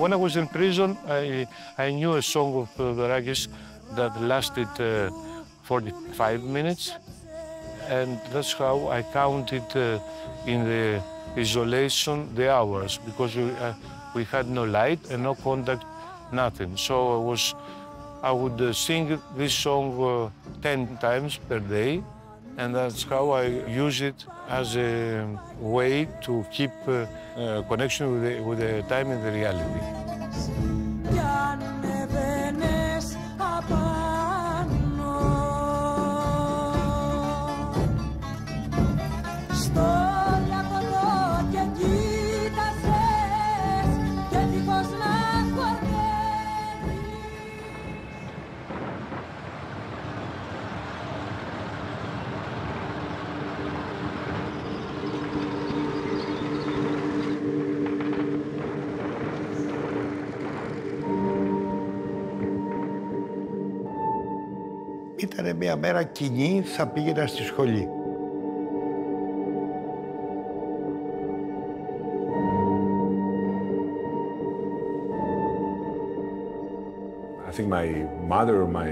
When I was in prison, I knew a song of Teodorakis that lasted 45 minutes. And that's how I counted in the isolation the hours, because we had no light and no contact, nothing. So I would sing this song 10 times per day, and that's how I use it as a way to keep connection with the time and the reality. Ήτανε μια μέρα κοινή, θα πήγαινα στη σχολή. I think my mother or my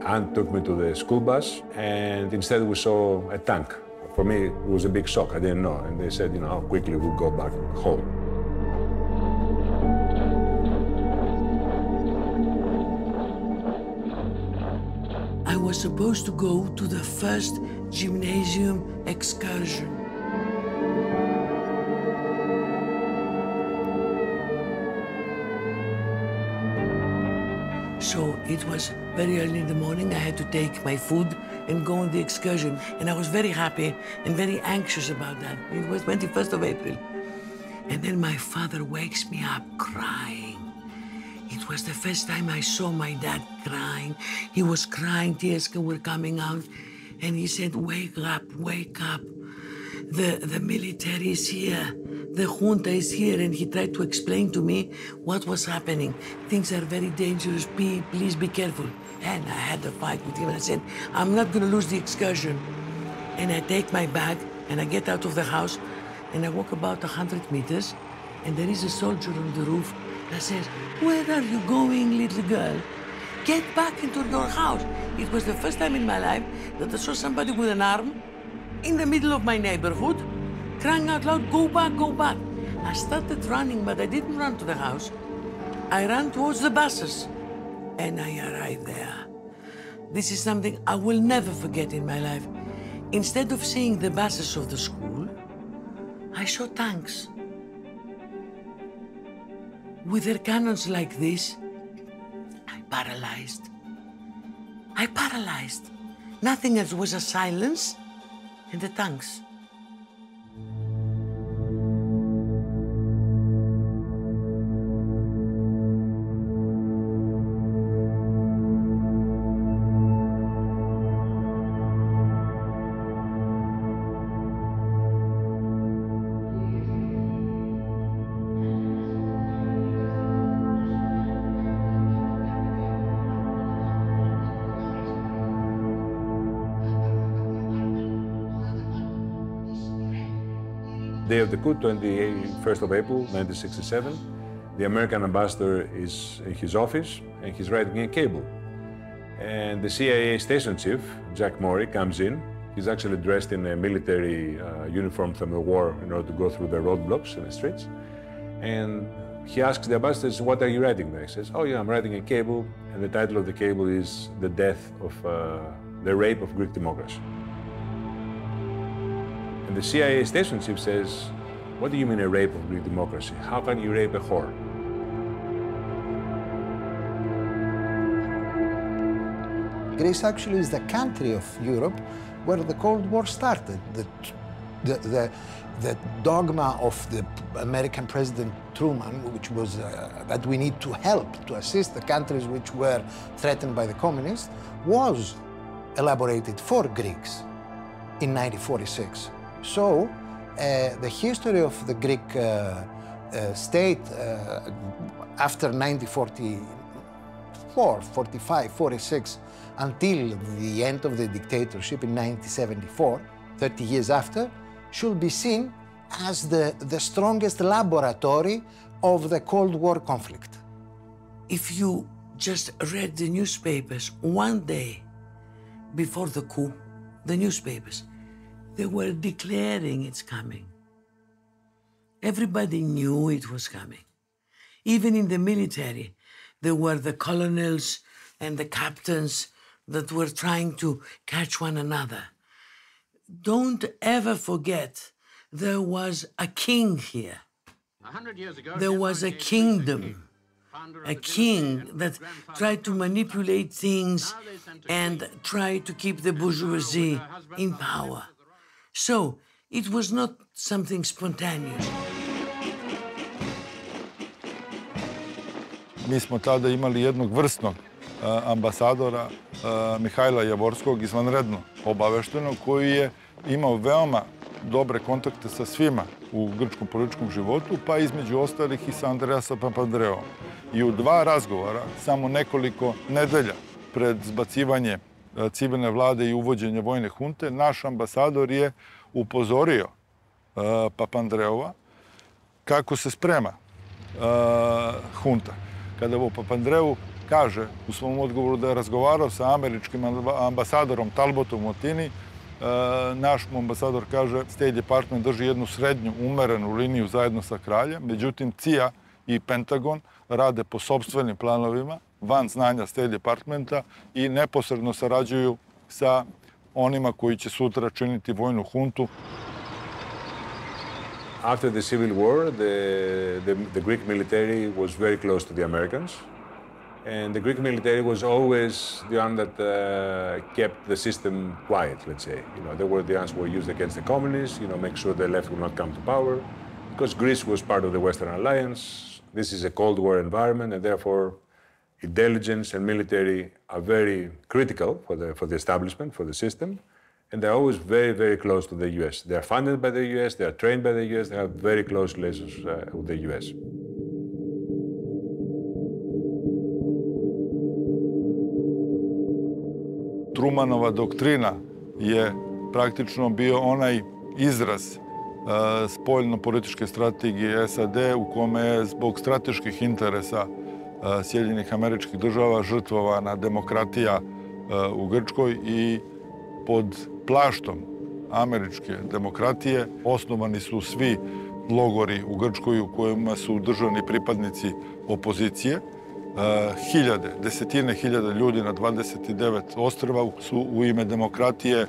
aunt took me to the school bus, and instead we saw a tank. For me, it was a big shock. I didn't know, and they said, you know, how quickly we'll go back home. I was supposed to go to the first gymnasium excursion. So it was very early in the morning. I had to take my food and go on the excursion. And I was very happy and very anxious about that. It was 21st of April. And then my father wakes me up crying. It was the first time I saw my dad crying. He was crying, tears were coming out. And he said, wake up, wake up. The military is here. The junta is here. And he tried to explain to me what was happening. Things are very dangerous. Please be careful. And I had a fight with him. And I said, I'm not going to lose the excursion. And I take my bag and I get out of the house and I walk about 100 meters. And there is a soldier on the roof. I said, where are you going, little girl? Get back into your house. It was the first time in my life that I saw somebody with an arm in the middle of my neighborhood, crying out loud, go back, go back. I started running, but I didn't run to the house. I ran towards the buses, and I arrived there. This is something I will never forget in my life. Instead of seeing the buses of the school, I saw tanks. With their cannons like this, I paralyzed. I paralyzed. Nothing else was a silence and the tanks. Day of the coup, 21st of April, 1967. The American ambassador is in his office and he's writing a cable. And the CIA station chief, Jack Maury, comes in. He's actually dressed in a military uniform from the war in order to go through the roadblocks in the streets. And he asks the ambassador, what are you writing there? He says, oh yeah, I'm writing a cable, and the title of the cable is The Death of the Rape of Greek Democracy. And the CIA station chief says, what do you mean a rape of Greek democracy? How can you rape a whore? Greece actually is the country of Europe where the Cold War started. The dogma of the American President Truman, which was that we need to help, to assist the countries which were threatened by the communists, was elaborated for Greeks in 1946. So the history of the Greek state after 1944, 45, 46, until the end of the dictatorship in 1974, 30 years after, should be seen as the strongest laboratory of the Cold War conflict. If you just read the newspapers one day before the coup, the newspapers, they were declaring it's coming. Everybody knew it was coming. Even in the military, there were the colonels and the captains that were trying to catch one another. Don't ever forget, there was a king here. 100 years ago, There was a kingdom, a king that tried to manipulate things and tried to keep the bourgeoisie in power. So it was not something spontaneous. Mi smo tada imali jednog vrsnog ambasadora, Mihajla Javorskog, izvanredno obaveštenog, koji je imao veoma dobre kontakte sa svima u grčkom političkom životu, pa između ostalih i sa Andreasom Papandreom. I u 2 razgovora, samo nekoliko nedelja pred zbacivanje civilne vlade i uvođenje vojne hunte, naš ambasador je upozorio Papandreova kako se sprema hunta. Kada Papandreou kaže u svom odgovoru da je razgovarao sa američkim ambasadorom Talbotom u Atini, naš ambasador kaže State Department drži jednu srednju, umerenu liniju zajedno sa kraljem, međutim CIA i Pentagon rade po sopstvenim planovima, van znanja State Departmenta i neposredno sarađuju sa onima koji će sutra činiti vojnu huntu. After the Civil War, the Greek military was very close to the Americans. And the Greek military was always the one that kept the system quiet, let's say. They were the ones who were used against the communists, make sure the left would not come to power. Because Greece was part of the Western Alliance, this is a Cold War environment, and therefore intelligence and military are very critical for the establishment, for the system. And they're always very, very close to the US. They are funded by the US, they are trained by the US, they have very close relations with the US. Trumanova doktrina je praktično bio onaj izraz spoljno-političke strategije SAD u kome je zbog strateških interesa Sjedinjenih Američkih Država žrtvovana demokratija u Grčkoj i pod plaštom američke demokratije osnovani su svi logori u Grčkoj u kojima su državni pripadnici opozicije. Hiljade, desetine hiljada ljudi na 29 ostrva su u ime demokratije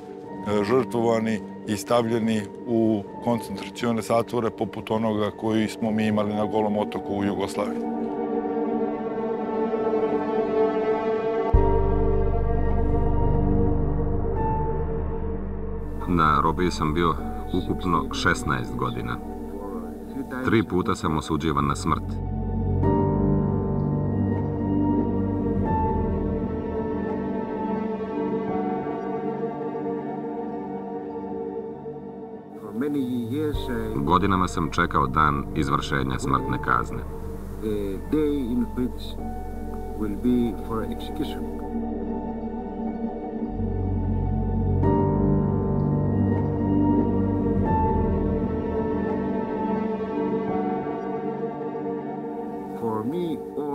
žrtvovani i stavljeni u koncentracione zatvore poput onoga koji smo mi imali na Golom otoku u Jugoslaviji. Na robiji sam bio ukupno 16 godina. 3 puta sam osuđivan na smrt. Godinama sam čekao dan izvršenja smrtne kazne.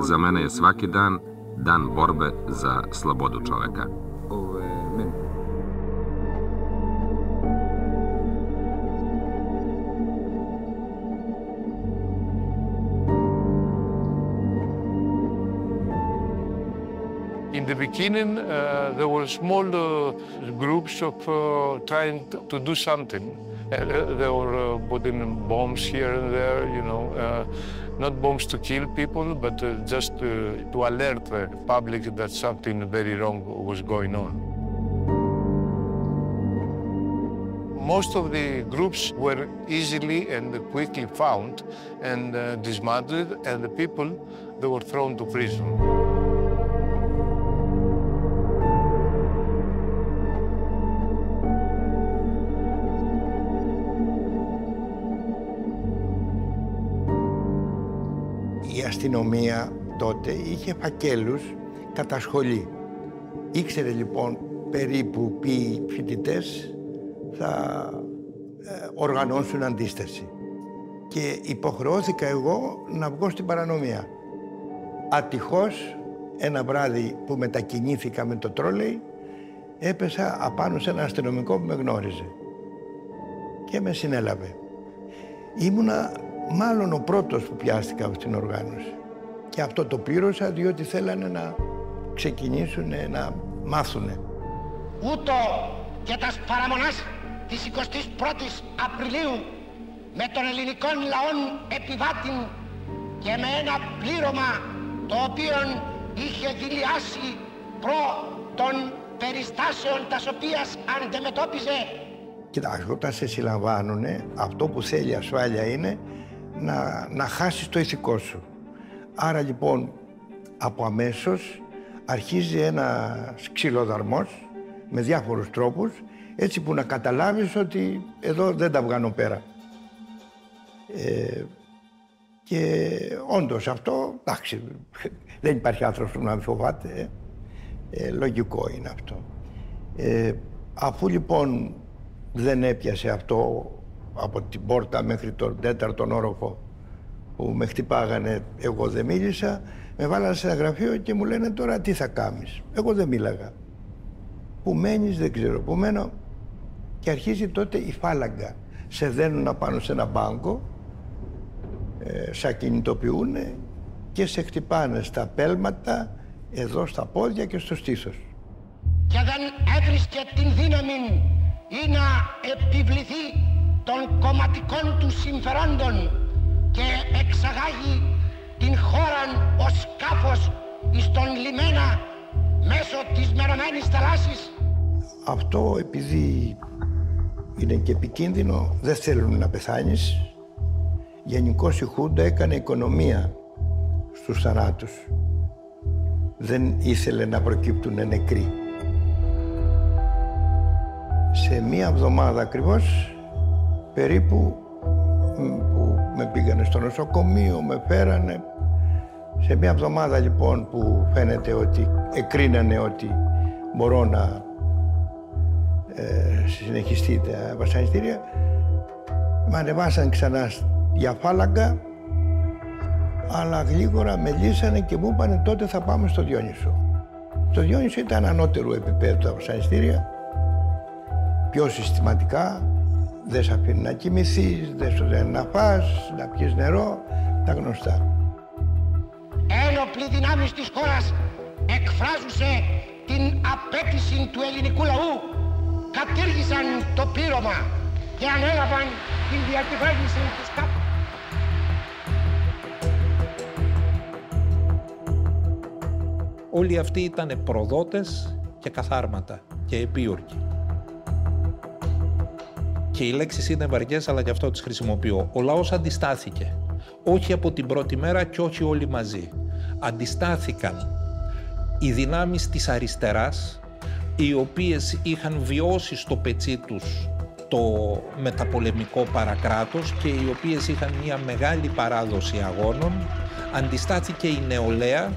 Za mene je svaki dan dan borbe za slobodu čoveka. In the beginning, there were small groups of trying to do something. They were putting bombs here and there, not bombs to kill people, but just to alert the public that something very wrong was going on. Most of the groups were easily and quickly found and dismantled, and the people, they were thrown to prison. Η αστυνομία τότε είχε φακέλους κατά σχολή. Ήξερε λοιπόν περίπου ποιοι φοιτητές θα οργανώσουν αντίσταση. και υποχρεώθηκα εγώ να βγω στην παρανομία. Ατυχώς, ένα βράδυ που μετακινήθηκα με το τρόλεϊ, έπεσα απάνω σε ένα αστυνομικό που με γνώριζε και με συνέλαβε. Ήμουνα μάλλον ο πρώτος που πιάστηκα από την οργάνωση. Και αυτό το πλήρωσα διότι θέλανε να ξεκινήσουν να μάθουνε. Ούτω και τας παραμονάς της 21ης Απριλίου με των ελληνικών λαών επιβάτην και με ένα πλήρωμα το οποίο είχε δηλιάσει προ των περιστάσεων τας οποίας αντιμετώπιζε. Κοιτάξτε, όταν σε συλλαμβάνουνε, αυτό που θέλει ασφάλεια είναι να χάσεις το ηθικό σου. Άρα λοιπόν, από αμέσως αρχίζει ένας ξυλοδαρμός με διάφορους τρόπους, έτσι που να καταλάβεις ότι εδώ δεν τα βγάνω πέρα. Και όντως αυτό, εντάξει, δεν υπάρχει άνθρωπος που να μην φοβάται, λογικό είναι αυτό. Αφού λοιπόν δεν έπιασε αυτό από την πόρτα μέχρι τον 4ο όροφο που με χτυπάγανε, εγώ δεν μίλησα, με βάλανε σε ένα γραφείο και μου λένε τώρα τι θα κάνεις. Εγώ δεν μίλαγα. Που μένεις, δεν ξέρω που μένω. Και αρχίζει τότε η φάλαγγα. Σε δένουν απάνω σε ένα μπάγκο, σε ακινητοποιούνε και σε χτυπάνε στα πέλματα, εδώ στα πόδια και στο στήθος. Και δεν έβρισκε την δύναμη ή να επιβληθεί των κομματικών του συμφερόντων και εξαγάγει την χώραν ως σκάφος εις τον λιμένα μέσω της μερωμένης θαλάσσης. Αυτό επειδή είναι και επικίνδυνο, δεν θέλουν να πεθάνεις. Γενικώς η χούντα έκανε οικονομία στους θανάτους. Δεν ήθελε να προκύπτουν νεκροί. Σε μία εβδομάδα ακριβώς, περίπου, που με πήγανε στο νοσοκομείο, με φέρανε. Σε μία εβδομάδα λοιπόν που φαίνεται ότι εκρίνανε ότι μπορώ να συνεχιστεί τα βασανιστήρια, με ανεβάσαν ξανά για φάλαγγα, αλλά γλίγορα με λύσανε και μου είπανε τότε θα πάμε στο Διόνυσο. Το Διόνυσο ήταν ανώτερου επίπεδου τα βασανιστήρια, πιο συστηματικά, δεν σε αφήνει να κοιμηθείς, δεν σου λένε να φας, να πιεις νερό, τα γνωστά. Ένοπλοι δυνάμεις της χώρας εκφράζουσε την απέτηση του ελληνικού λαού, κατήργησαν το πλήρωμα και ανέλαβαν την διακυβέρνηση της ΚΑΠ. Όλοι αυτοί ήταν προδότες και καθάρματα και επίορκοι. Και οι λέξεις είναι βαριές, αλλά γι' αυτό τις χρησιμοποιώ. Ο λαός αντιστάθηκε. Όχι από την πρώτη μέρα και όχι όλοι μαζί. Αντιστάθηκαν οι δυνάμεις της αριστεράς, οι οποίες είχαν βιώσει στο πετσί τους το μεταπολεμικό παρακράτος και οι οποίες είχαν μια μεγάλη παράδοση αγώνων. Αντιστάθηκε η νεολαία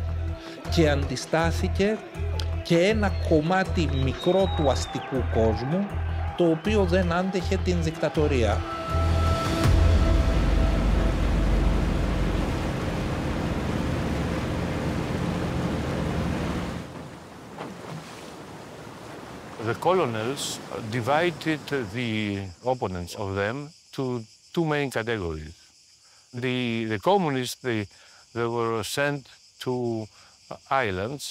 και αντιστάθηκε και ένα κομμάτι μικρό του αστικού κόσμου, το οποίο δεν άντεχε την δικτατορία. The colonels divided the opponents of them to two main categories. The communists, they were sent to islands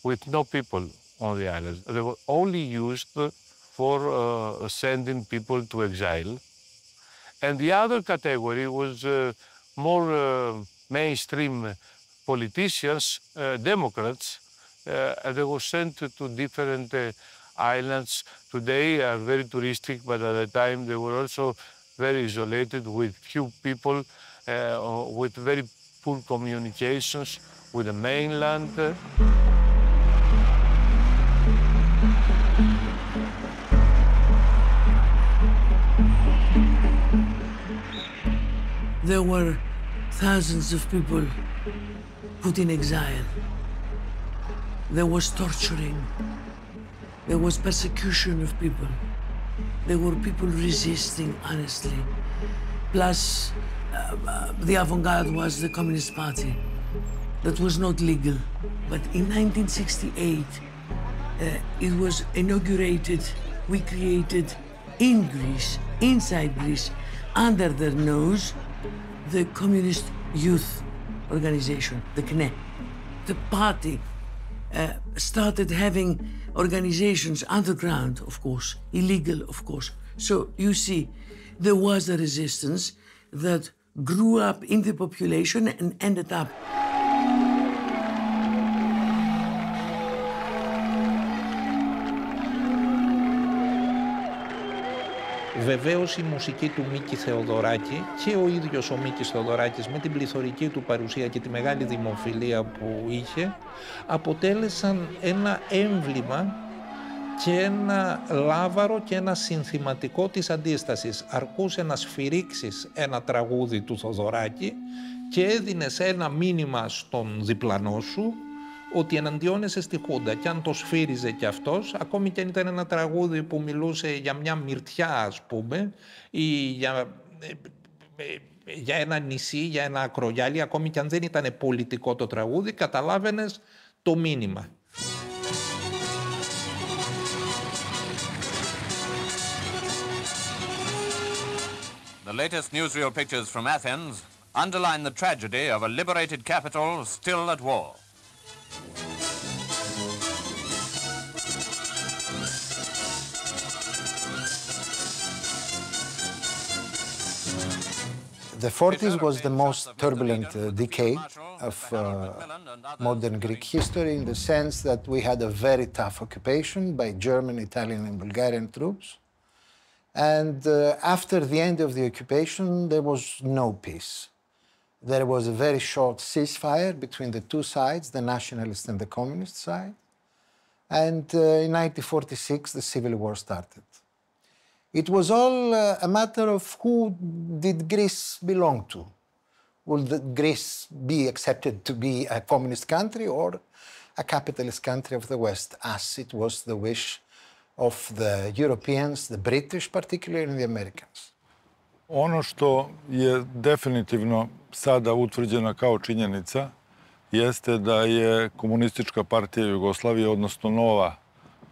with no people on the islands. They were only used for sending people to exile. And the other category was more mainstream politicians, Democrats. They were sent to different islands. Today are very touristic, but at the time they were also very isolated with few people, with very poor communications with the mainland. There were thousands of people put in exile. There was torturing. There was persecution of people. There were people resisting honestly. plus the avant-garde was the Communist Party. That was not legal. But in 1968, it was inaugurated, we created in Greece, inside Greece, under their nose, the Communist Youth Organization, the CNE. The party started having organizations underground, of course, illegal, of course. So you see, there was a resistance that grew up in the population and ended up. Βεβαίως η μουσική του Μίκη Θεοδωράκη και ο ίδιος ο Μίκης Θεοδωράκης με την πληθωρική του παρουσία και τη μεγάλη δημοφιλία που είχε αποτέλεσαν ένα έμβλημα και ένα λάβαρο και ένα συνθηματικό της αντίστασης. Αρκούσε να σφυρίξεις ένα τραγούδι του Θεοδωράκη και έδινες ένα μήνυμα στον διπλανό σου ότι εναντιώνεσαι στη Χούντα και αν το σφύριζε κι αυτός, ακόμη και αν ήταν ένα τραγούδι που μιλούσε για μια μυρτιά, ας πούμε, ή για ένα νησί, για ένα ακρογιάλι, ακόμη και αν δεν ήταν πολιτικό το τραγούδι, καταλάβαινες το μήνυμα. The latest newsreel pictures from Athens underline the tragedy of a liberated capital still at war. The 40s was the most turbulent decade of modern Greek history in the sense that we had a very tough occupation by German, Italian, and Bulgarian troops. And after the end of the occupation, there was no peace. There was a very short ceasefire between the two sides, the nationalist and the communist side. And in 1946, the Civil War started. It was all a matter of who did Greece belong to. Would Greece be accepted to be a communist country or a capitalist country of the West, as it was the wish of the Europeans, the British particularly, and the Americans? Ono što je definitivno sada utvrđena kao činjenica jeste da je Komunistička partija Jugoslavije, odnosno nova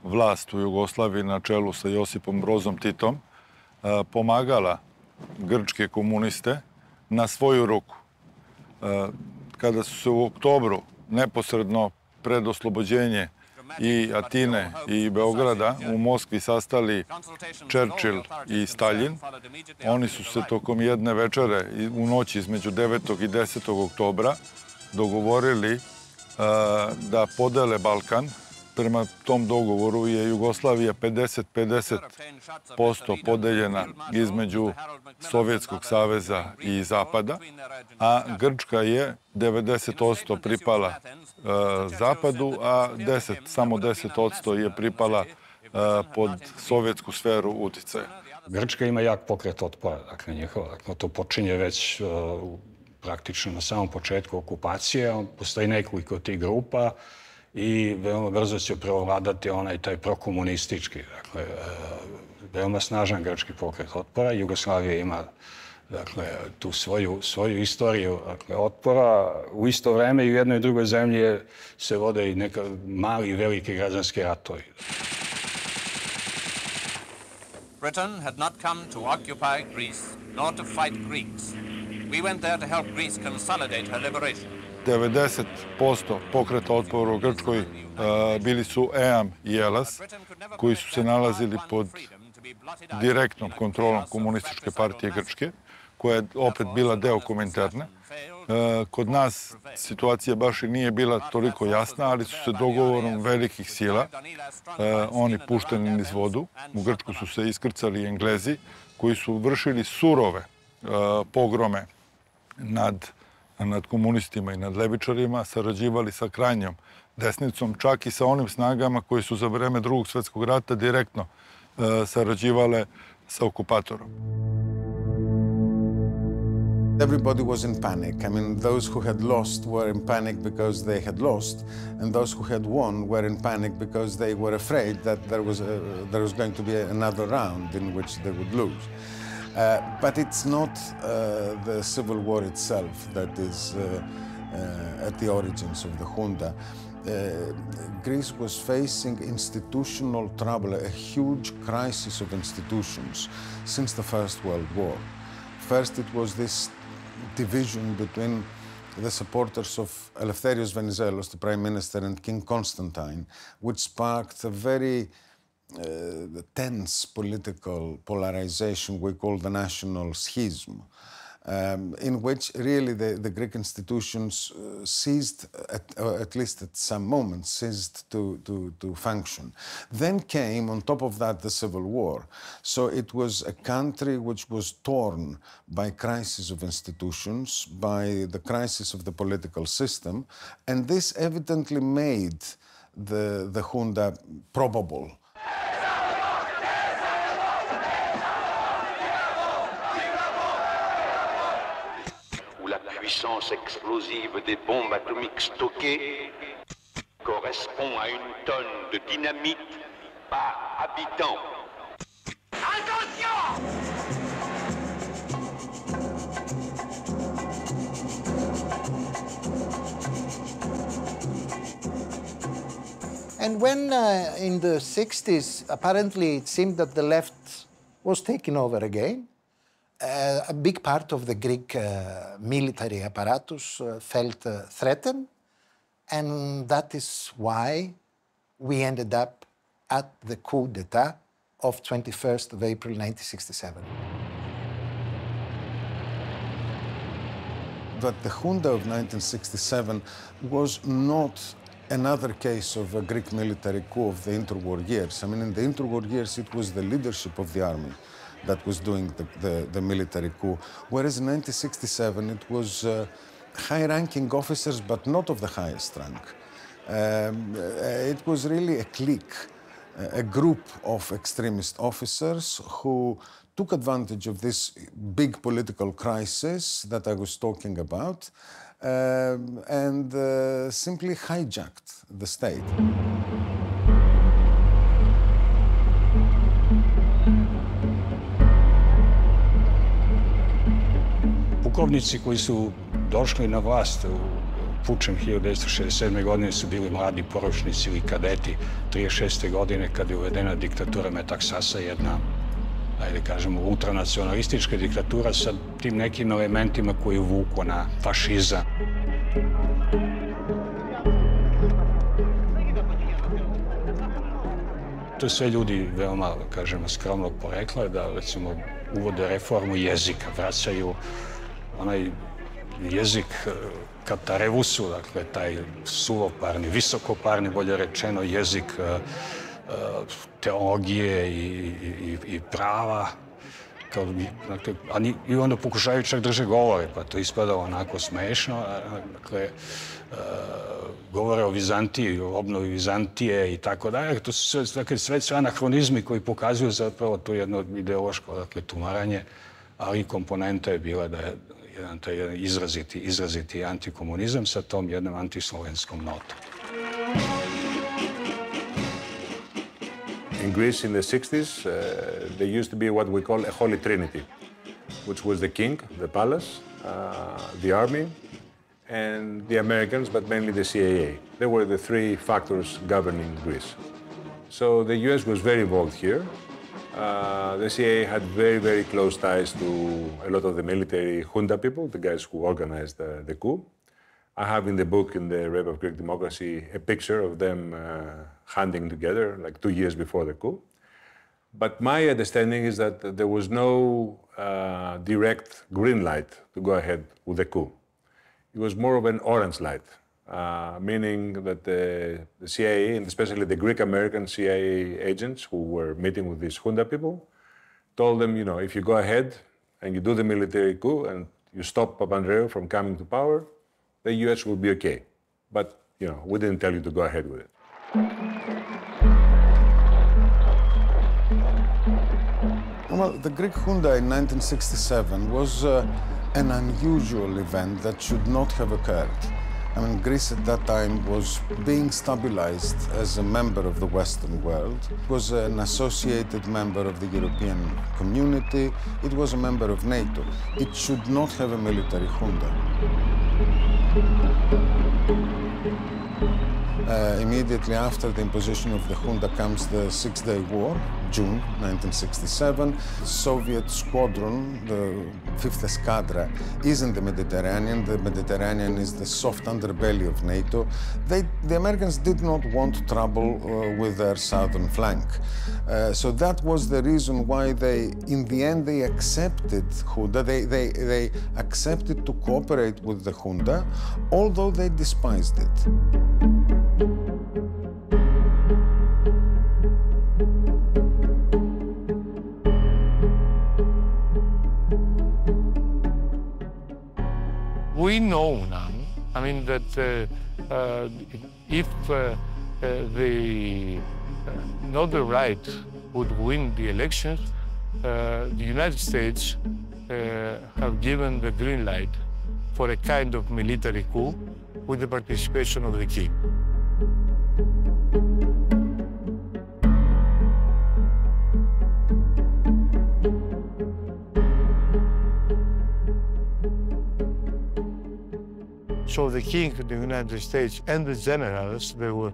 vlast u Jugoslaviji na čelu sa Josipom Brozom Titom, pomagala grčke komuniste na svoju ruku. Kada su se u oktobru, neposredno pred oslobođenje i Atine i Beograda, u Moskvi sastali Churchill i Stalin, oni su se tokom jedne večere u noći između 9. i 10. oktobra dogovorili da podele Balkan. Prema tom dogovoru je Jugoslavija 50-50% podeljena između Sovjetskog saveza i Zapada, a Grčka je 90% pripala Zapadu, a samo 10% je pripala pod sovjetsku sferu uticaja. Grčka ima jak pokret otpora, dakle njihova. Dakle, to počinje već praktično na samom početku okupacije. Postoji nekoliko tih grupa i veoma brzo će preovladati taj prokomunistički, dakle, veoma snažan grčki pokret otpora. Jugoslavija ima, dakle, tu svoju istoriju, dakle, otpora. U isto vreme i u jednoj i drugoj zemlji se vode i neka mali i veliki građanski ratovi. Britain had not come to occupy Greece, nor to fight Greeks. We went there to help Greece consolidate her liberation. 90% pokreta otpora u Grčkoj bili su EAM i ELAS, koji su se nalazili pod direktnom kontrolom Komunističke partije Grčke, koja je opet bila deo Kominterne. Kod nas situacija baš i nije bila toliko jasna, ali su se dogovorom velikih sila oni pušteni niz vodu. U Grčku su se iskrcali Englezi, koji su vršili surove pogrome nad komunistima i nad levičarima, sarađivali sa krajnjom desnicom, čak i sa onim snagama koji su za vreme Drugog svjetskog rata direktno sarađivale sa okupatorom. Everybody was in panic. I mean, those who had lost were in panic because they had lost, and those who had won were in panic because they were afraid that there was going to be another round in which they would lose. But it's not the civil war itself that is at the origins of the junta. Greece was facing institutional trouble, a huge crisis of institutions since the First World War. First, it was this division between the supporters of Eleftherios Venizelos, the prime minister, and King Constantine, which sparked a very tense political polarization we call the national schism, in which really the Greek institutions ceased, at least at some moments, ceased to function. Then came, on top of that, the Civil War. So it was a country which was torn by crisis of institutions, by the crisis of the political system, and this evidently made the junta probable. La puissance explosive des bombes atomiques stockées correspond à une tonne de dynamite par habitant. Attention! And when in the 60s, apparently it seemed that the left was taking over again, a big part of the Greek military apparatus felt threatened, and that is why we ended up at the coup d'etat of 21st of April 1967. But the junta of 1967 was not another case of a Greek military coup of the interwar years. I mean, in the interwar years, it was the leadership of the army that was doing the military coup, whereas in 1967 it was high-ranking officers, but not of the highest rank. It was really a clique, a group of extremist officers who took advantage of this big political crisis that I was talking about and simply hijacked the state. Pukovnici koji su došli na vlast u pučem 1967. godine su bili mladi poručnici ili kadeti 1936. godine kada je uvedena diktatura Metaksasa, jedna, ajde kažemo, ultranacionalistička diktatura sa tim nekim elementima koji vuku na fašizam. To sve ljudi veoma, kažemo, skromnog porekla, da recimo uvode reformu jezika, vraćaju onaj jezik katarevusu, dakle taj suvoparni, visokoparni, bolje rečeno, jezik teologije i prava. I onda pokušaju čak drže govore, pa to ispada onako smešno. Dakle, govore o Vizantiji, o obnovi Vizantije i tako dalje. To su sve anahronizmi koji pokazuju zapravo to jedno ideološko tumaranje, ali komponenta je bila da je jedan izraziti antikomunizam sa tom jednom antislovenskom notom. In Greece in the 60s, there used to be what we call a holy trinity, which was the king, the palace, the army, and the Americans, but mainly the CIA. They were the three factors governing Greece. So the US was very involved here. The CIA had very, very close ties to a lot of the military junta people, the guys who organized the coup. I have in the book, in the Rape of Greek Democracy, a picture of them hunting together, like 2 years before the coup. But my understanding is that there was no direct green light to go ahead with the coup. It was more of an orange light, meaning that the CIA, and especially the Greek-American CIA agents who were meeting with these junta people, told them, you know, if you go ahead and you do the military coup and you stop Papandreou from coming to power, the US will be okay. But, you know, we didn't tell you to go ahead with it. Well, the Greek junta in 1967 was an unusual event that should not have occurred. I mean, Greece at that time was being stabilized as a member of the Western world. It was an associated member of the European community. It was a member of NATO. It should not have a military junta. Immediately after the imposition of the junta comes the Six-Day War, June 1967. The Soviet squadron, the 5th Escadra, is in the Mediterranean. The Mediterranean is the soft underbelly of NATO. The Americans did not want trouble with their southern flank. So that was the reason why in the end, they accepted junta. They accepted to cooperate with the junta, although they despised it. We know now, I mean, that if the Northern Right would win the elections, the United States have given the green light for a kind of military coup with the participation of the king. So the king of the United States and the generals, they were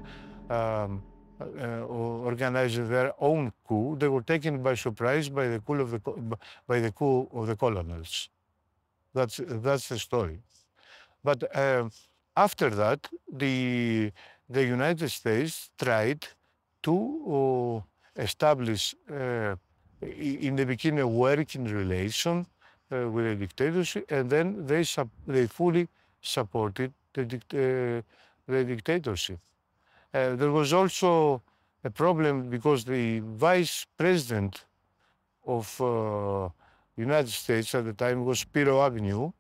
organizing their own coup. They were taken by surprise by the coup of the colonels. That's the story. But after that, the United States tried to establish in the beginning a working relation with the dictatorship, and then they fully supported the dictatorship. There was also a problem because the vice president of United States at the time was Spiro Agnew,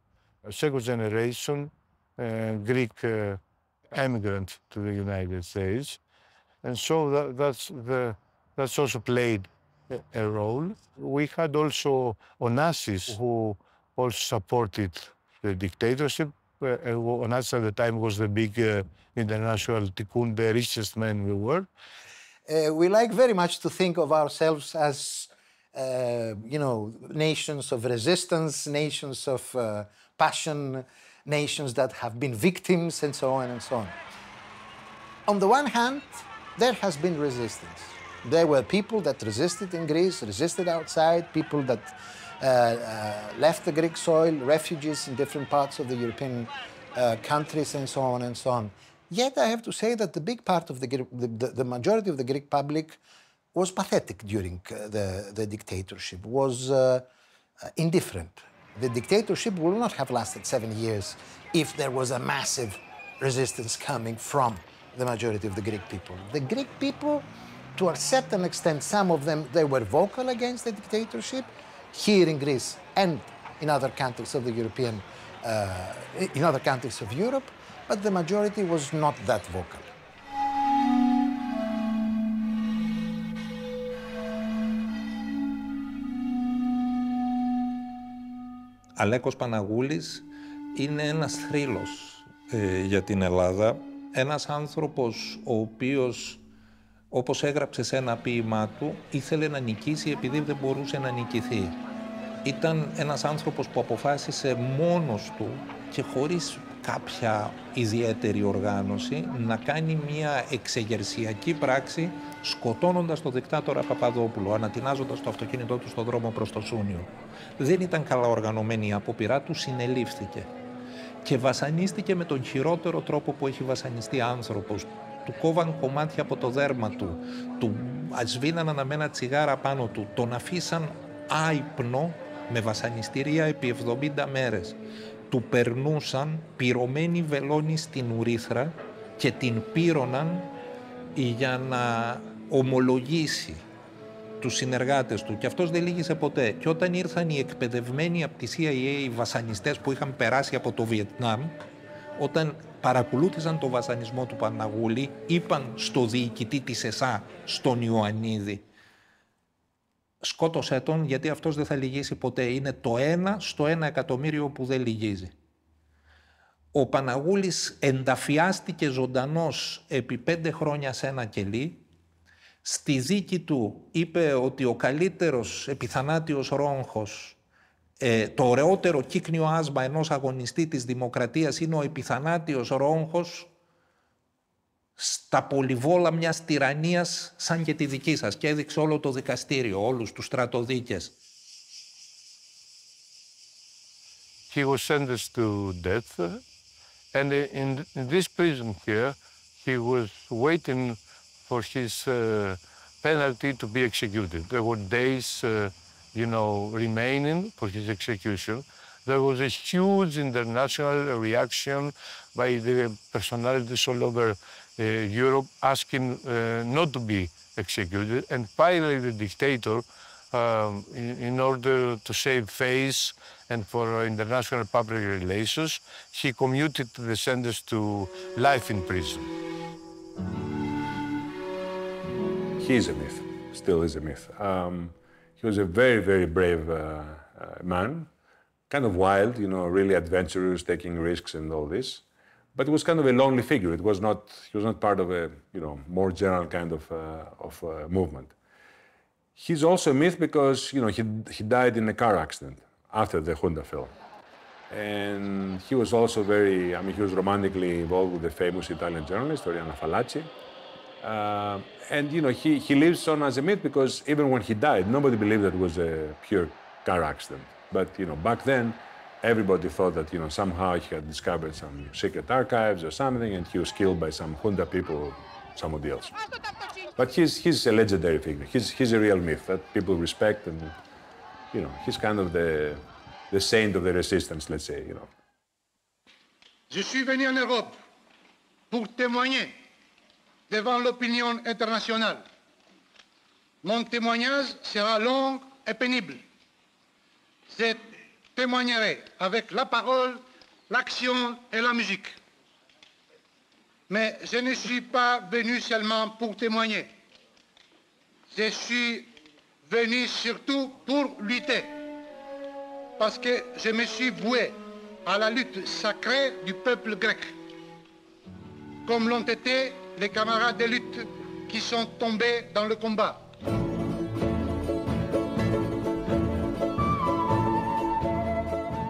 a second generation Greek immigrant to the United States. And so that's also played a role. We had also Onassis who also supported the dictatorship. Onassis at the time was the big international tycoon, the richest man we were. We like very much to think of ourselves as, nations of resistance, nations of passion, nations that have been victims, and so on and so on. On the one hand, there has been resistance. There were people that resisted in Greece, resisted outside, people that left the Greek soil, refugees in different parts of the European countries, and so on and so on. Yet I have to say that the big part of the majority of the Greek public was pathetic during the dictatorship, was indifferent. The dictatorship would not have lasted 7 years if there was a massive resistance coming from the majority of the Greek people. The Greek people, to a certain extent, some of them, they were vocal against the dictatorship, here in Greece and in other countries of the in other countries of Europe, but the majority was not that vocal. Αλέκος Παναγούλης είναι ένας θρύλος για την Ελλάδα, ένας άνθρωπος ο οποίος, όπως έγραψε σε ένα ποίημά του, ήθελε να νικήσει επειδή δεν μπορούσε να νικηθεί. Ήταν ένας άνθρωπος που αποφάσισε μόνος του και χωρίς κάποια ιδιαίτερη οργάνωση να κάνει μια εξεγερσιακή πράξη, σκοτώνοντας τον δικτάτορα Παπαδόπουλο, ανατινάζοντας το αυτοκίνητό του στον δρόμο προς το Σούνιο. Δεν ήταν καλά οργανωμένη η απόπειρά του, συνελήφθηκε και βασανίστηκε με τον χειρότερο τρόπο που έχει βασανιστεί άνθρωπος. Του κόβαν κομμάτια από το δέρμα του, του σβήναν αναμένα τσιγάρα πάνω του, τον αφήσαν άυπνο με βασανιστήρια επί 70 μέρες. Του περνούσαν πυρωμένη βελόνη στην ουρήθρα και την πύρωναν για να ομολογήσει τους συνεργάτες του. Και αυτός δεν λύγησε ποτέ. Και όταν ήρθαν οι εκπαιδευμένοι από τη CIA, οι βασανιστές που είχαν περάσει από το Βιετνάμ, όταν παρακολούθησαν το βασανισμό του Παναγούλη, είπαν στο διοικητή της ΕΣΑ, στον Ιωαννίδη, σκότωσέ τον γιατί αυτός δεν θα λυγίσει ποτέ. Είναι το 1 στο 1 εκατομμύριο που δεν λυγίζει. Ο Παναγούλης ενταφιάστηκε ζωντανός επί 5 χρόνια σε ένα κελί. Στη δίκη του είπε ότι ο καλύτερος επιθανάτιος ρόγχος, το ωραιότερο κύκνιο άσμα ενός αγωνιστή της δημοκρατίας είναι ο επιθανάτιος ρόγχος στα πολυβόλα μιας τυραννίας σαν και τη δική σας. Και έδειξε όλο το δικαστήριο, όλους τους στρατοδίκες. He was sentenced to death, and in this prison here, he was waiting for his penalty to be executed. There were days, remaining for his execution. There was a huge international reaction by the personalities all over Europe asking not to be executed, and finally the dictator, in order to save face and for international public relations, he commuted the sentence to life in prison. He is a myth, still is a myth. He was a very, very brave man, kind of wild, really adventurous, taking risks and all this. But he was kind of a lonely figure. He was not part of a, more general kind of movement. He's also a myth because, he died in a car accident after the junta fell. And he was also he was romantically involved with the famous Italian journalist, Oriana Fallaci. And, he lives on as a myth because even when he died, nobody believed that it was a pure car accident. But, back then, everybody thought that, somehow he had discovered some secret archives or something, and he was killed by some junta people or somebody else. But he's a legendary figure. He's a real myth that people respect, and, he's kind of the saint of the resistance, let's say, Je suis venu en Europe pour témoigner devant l'opinion internationale. Mon témoignage sera long et pénible. Je témoignerai avec la parole, l'action et la musique. Mais je ne suis pas venu seulement pour témoigner. Je suis venu surtout pour lutter. Parce que je me suis voué à la lutte sacrée du peuple grec. Comme l'ont été les camarades de lutte qui sont tombés dans le combat.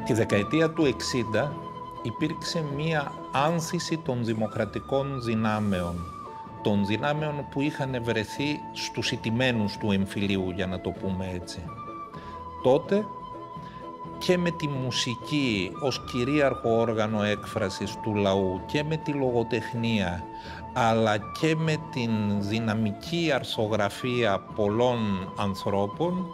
Τη δεκαετία του 60 υπήρξε μία άνθηση των δημοκρατικών δυνάμεων, των δυνάμεων που είχαν βρεθεί στους ηττημένους του εμφυλίου, για να το πούμε έτσι. Τότε και με τη μουσική ως κυρίαρχο όργανο έκφρασης του λαού και με τη λογοτεχνία, αλλά και με την δυναμική αρθογραφία πολλών ανθρώπων,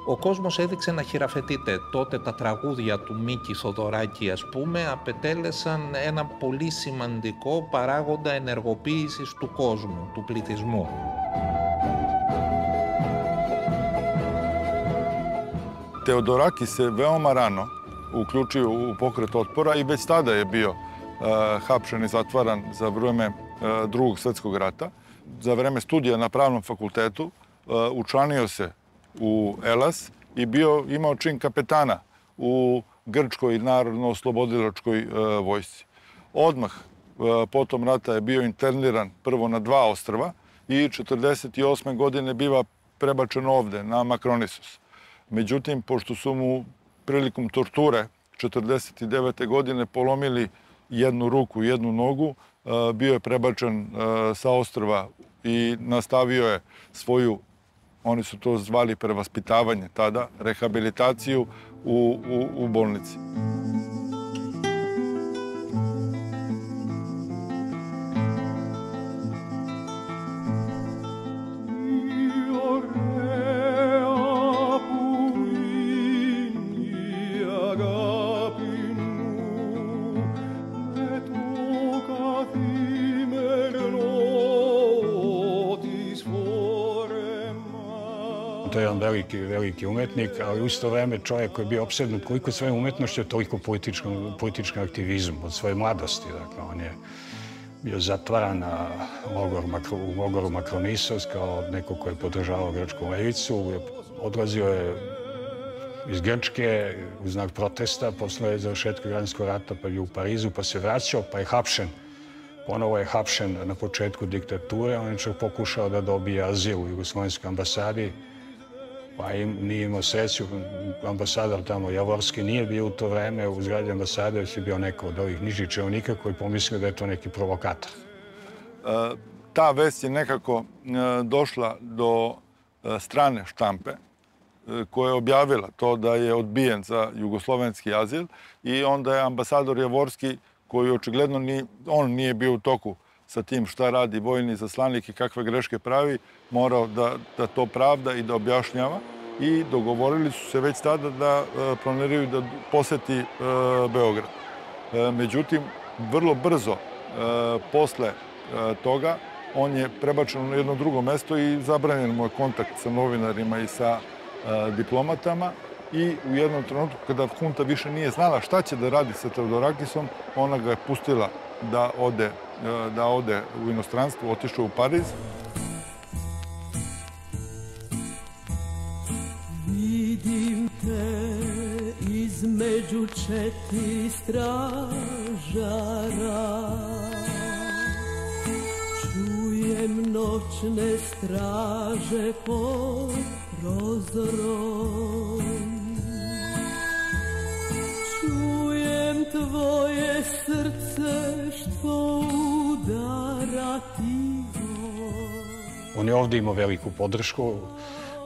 ο κόσμος έδειξε να χειραφετείται. Τότε τα τραγούδια του Μίκη Θοδωράκη, ας πούμε, απετέλεσαν ένα πολύ σημαντικό παράγοντα ενεργοποίησης του κόσμου, του πληθυσμού. Teodorakis se veoma rano uključio u pokret otpora i već tada je bio hapšen i zatvaran za vreme Drugog svjetskog rata. Za vreme studija na pravnom fakultetu učlanio se u Elas i imao čin kapetana u Grčkoj narodno-oslobodilačkoj vojsci. Odmah potom rata je bio interniran prvo na 2 ostrva i 1948. godine biva prebačen ovde na Makronisos. Međutim, pošto su mu prilikom torture 1949. godine polomili jednu ruku i jednu nogu, bio je prebačen sa ostrva i nastavio je svoju, oni su to zvali prevaspitavanje tada, rehabilitaciju u bolnici. To je jedan veliki umetnik, ali u isto vreme čovjek koji je bio opsednut koliko svojom umetnošću, toliko političkim aktivizmom od svoje mladosti. Dakle, on je bio zatvaran u logoru Makronisos kao neko ko je podržavao grčku levicu. Odlazio je iz Grčke u znak protesta, posle završetka građanskog rata, pa je u Parizu, pa se vraćao, pa je hapšen. Ponovo je hapšen na početku diktature, on je čak pokušao da dobije azil u Jugoslovenskoj ambasadi, pa nije imao sreću. Ambasador tamo, Javorski, nije bio u to vreme u zgradi ambasade, već je bio neko od ovih nižih činovnika koji pomislio da je to neki provokator. Ta vest je nekako došla do strane štampe koja je objavila to da je odbijen za jugoslovenski azil i onda je ambasador Javorski, koji očigledno on nije bio u toku sa tim šta radi vojni izaslanik i kakve greške pravi, morao da to pravda i da objašnjava. I dogovorili su se već tada da planiraju da poseti Beograd. Međutim, vrlo brzo posle toga on je prebačen na jedno drugo mesto i zabranjen mu je kontakt sa novinarima i sa diplomatama. I u jednom trenutku, kada hunta više nije znala šta će da radi sa Teodorakisom, ona ga je pustila da ode u inostranstvo, otišao u Pariz. Vidim te između četiri stražara, čujem noćne straže pod prozorom, čujem tvoje srce što udara tiho. On je ovdje imao veliku podršku.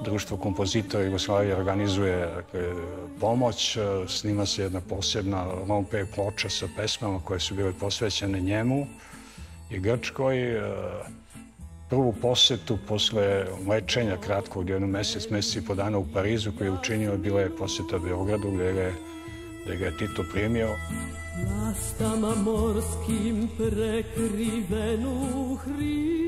Društvo kompozitora Jugoslavije organizuje pomoć, snima se jedna posebna long play ploča sa pesmama koje su bile posvećene njemu i Grčkoj. Prvu posetu posle lečenja kratkog jedno mesec i po dana u Parizu koji je učinio, bila je poseta Beogradu gde ga je Tito primio. Lastama morskim prekrivenu hri.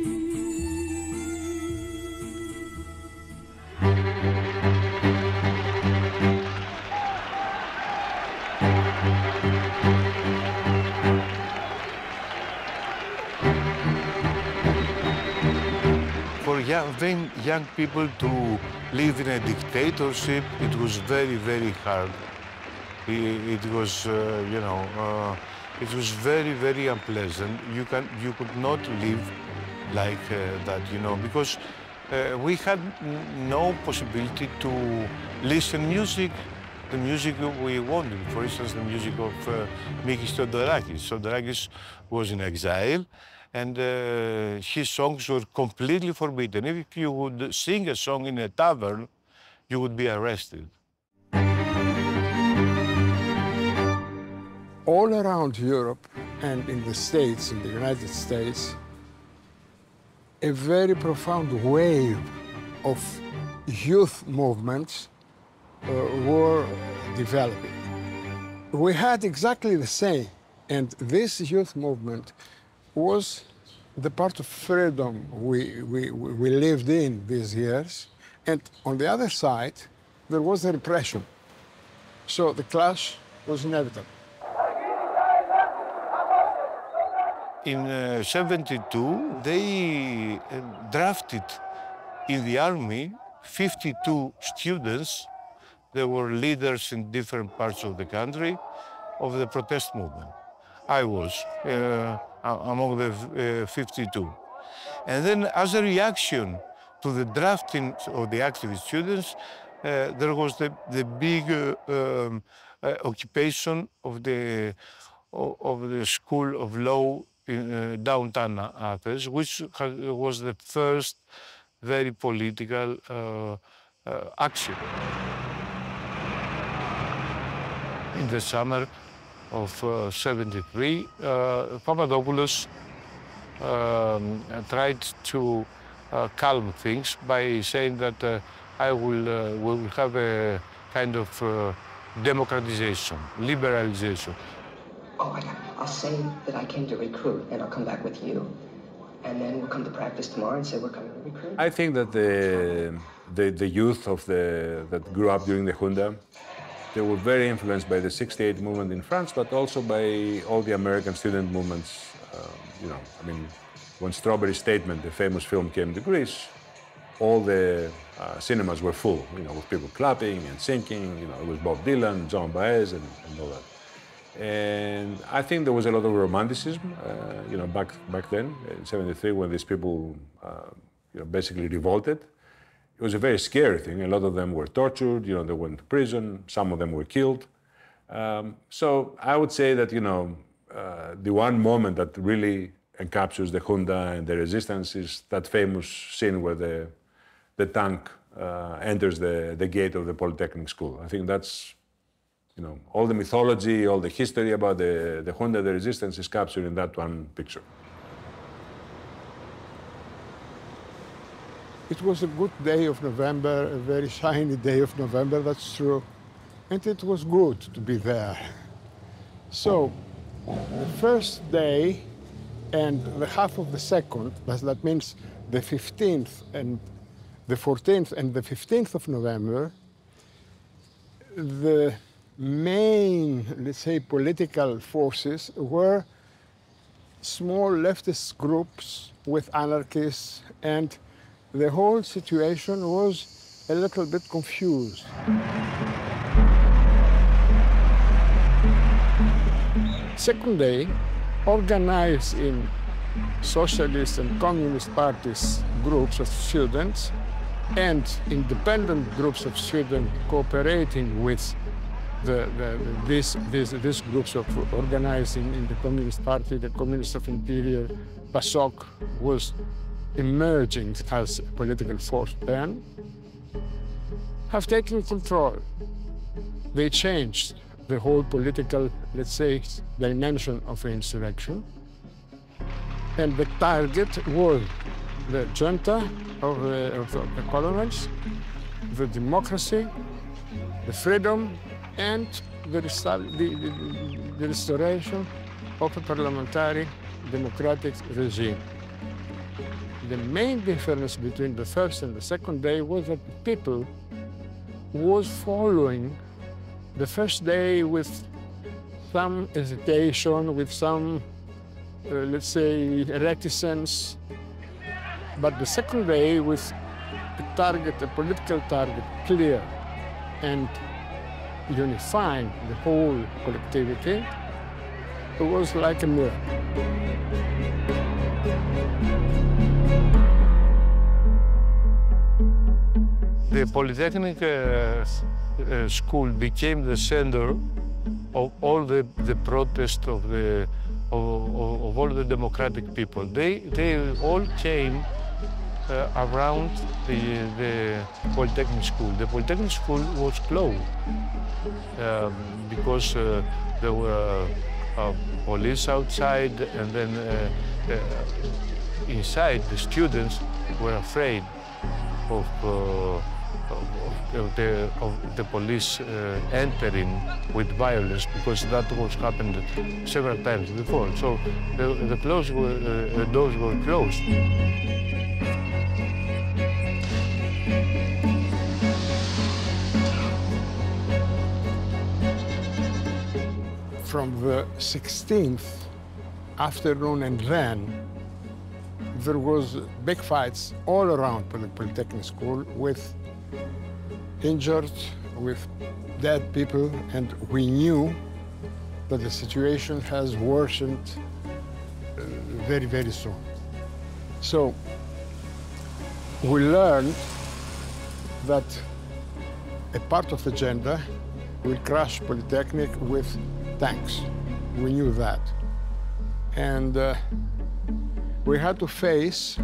For young people to live in a dictatorship, it was very, very hard. It was, it was very, very unpleasant. You could not live like that, because we had no possibility to listen the music we wanted. For instance, the music of Mikisa Teodorakis. Teodorakis was in exile, and his songs were completely forbidden. If you would sing a song in a tavern, you would be arrested. All around Europe and in the States, in the United States, a very profound wave of youth movements were developing. We had exactly the same, and this youth movement was the part of freedom we lived in these years, and on the other side, there was the repression. So the clash was inevitable. In 72, they drafted in the army 52 students. They were leaders in different parts of the country of the protest movement. I was among the 52. And then as a reaction to the drafting of the activist students, there was the big occupation of the School of Law in downtown Athens, which was the first very political action. In the summer of 73, Papadopoulos tried to calm things by saying that we will have a kind of democratization, liberalization. Oh, I'll say that I came to recruit, and I'll come back with you. And then we'll come to practice tomorrow and say we're coming to recruit. I think that the youth that grew up during the junta, they were very influenced by the '68 movement in France, but also by all the American student movements. When Strawberry Statement, the famous film, came to Greece, all the cinemas were full, with people clapping and singing. It was Bob Dylan, John Baez, and all that. And I think there was a lot of romanticism, back then, in '73, when these people, basically revolted. It was a very scary thing. A lot of them were tortured, they went to prison, some of them were killed. So I would say that, the one moment that really encapsulates the junta and the resistance is that famous scene where the tank enters the gate of the Polytechnic school. I think that's, all the mythology, all the history about the junta, the resistance is captured in that one picture. It was a good day of November, a very shiny day of November, that's true. And it was good to be there. So, the first day and the half of the second, that means the 15th and the 14th and the 15th of November, the main, let's say, political forces were small leftist groups with anarchists, and the whole situation was a little bit confused. Second day, organized in socialist and communist parties groups of students and independent groups of students cooperating with these groups of organizing in the Communist Party, the Communists of Interior, PASOK was emerging as a political force then, have taken control. They changed the whole political, let's say, dimension of the insurrection. And the target was the junta of the colonies, the democracy, the freedom, and the restoration of a parliamentary democratic regime. The main difference between the first and the second day was that the people was following the first day with some hesitation, with some, let's say, reticence, but the second day with a target, a political target, clear and unifying the whole collectivity, it was like a miracle. The Polytechnic school became the center of all the protest of all the democratic people. They all came around the Polytechnic school. The Polytechnic school was closed because there were police outside, and then inside the students were afraid of the police entering with violence, because that was happened several times before. So the doors were closed. From the 16th afternoon and then, there was big fights all around the Polytechnic school with injured, with dead people, and we knew that the situation has worsened very, very soon. So we learned that a part of the agenda will crush Polytechnic with tanks. We knew that. And we had to face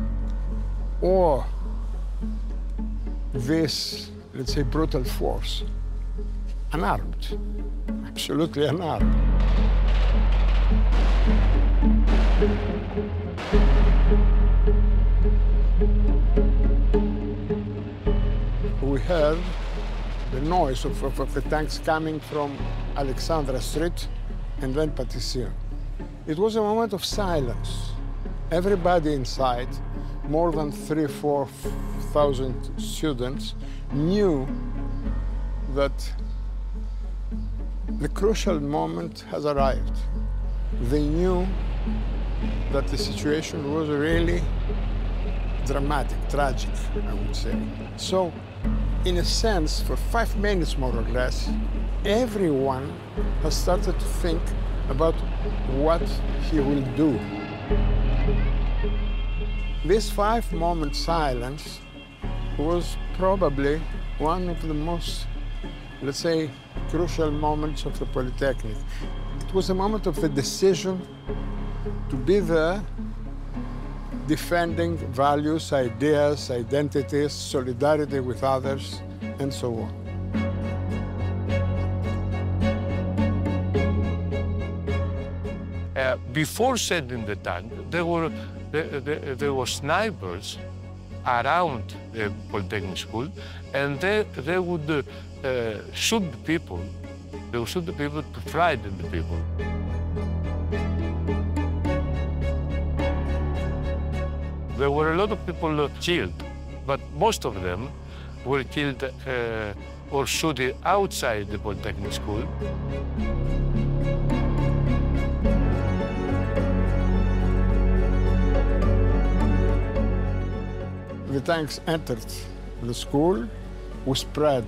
or this, let's say, brutal force, unarmed, absolutely unarmed. We heard the noise of the tanks coming from Alexandra Street and then Patission. It was a moment of silence. Everybody inside, more than 3,000-4,000 students, knew that the crucial moment has arrived. They knew that the situation was really dramatic, tragic, I would say. So, in a sense, for 5 minutes more or less, everyone has started to think about what he will do. This 5-moment silence was probably one of the most, let's say, crucial moments of the Polytechnic. It was a moment of the decision to be there, defending values, ideas, identities, solidarity with others, and so on. Before sending the tank, there were snipers around the Polytechnic school, and they would shoot the people. They would shoot the people to frighten the people. There were a lot of people killed, but most of them were killed or shot outside the Polytechnic school. The tanks entered the school, we spread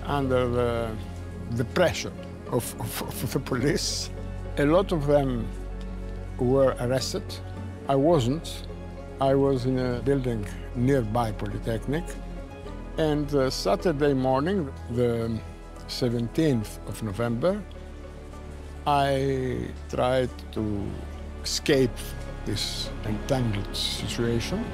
under the pressure of the police. A lot of them were arrested. I wasn't. I was in a building nearby Polytechnic. And Saturday morning, the 17th of November, I tried to escape this entangled situation.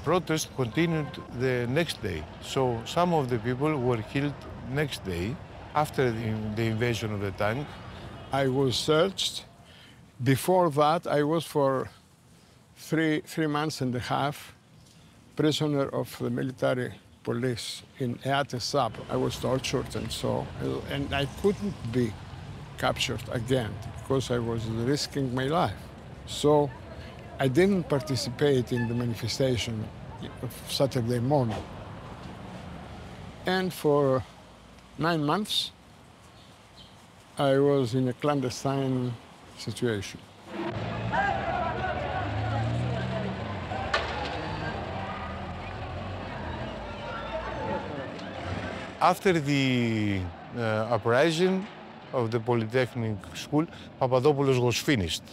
Protest continued the next day. So some of the people were killed next day after the invasion of the tank. I was searched. Before that, I was for three months and a half prisoner of the military police in Athens. I was tortured and so, and I couldn't be captured again because I was risking my life. So I didn't participate in the manifestation of Saturday morning. And for 9 months, I was in a clandestine situation. After the uprising of the Polytechnic school, Papadopoulos was finished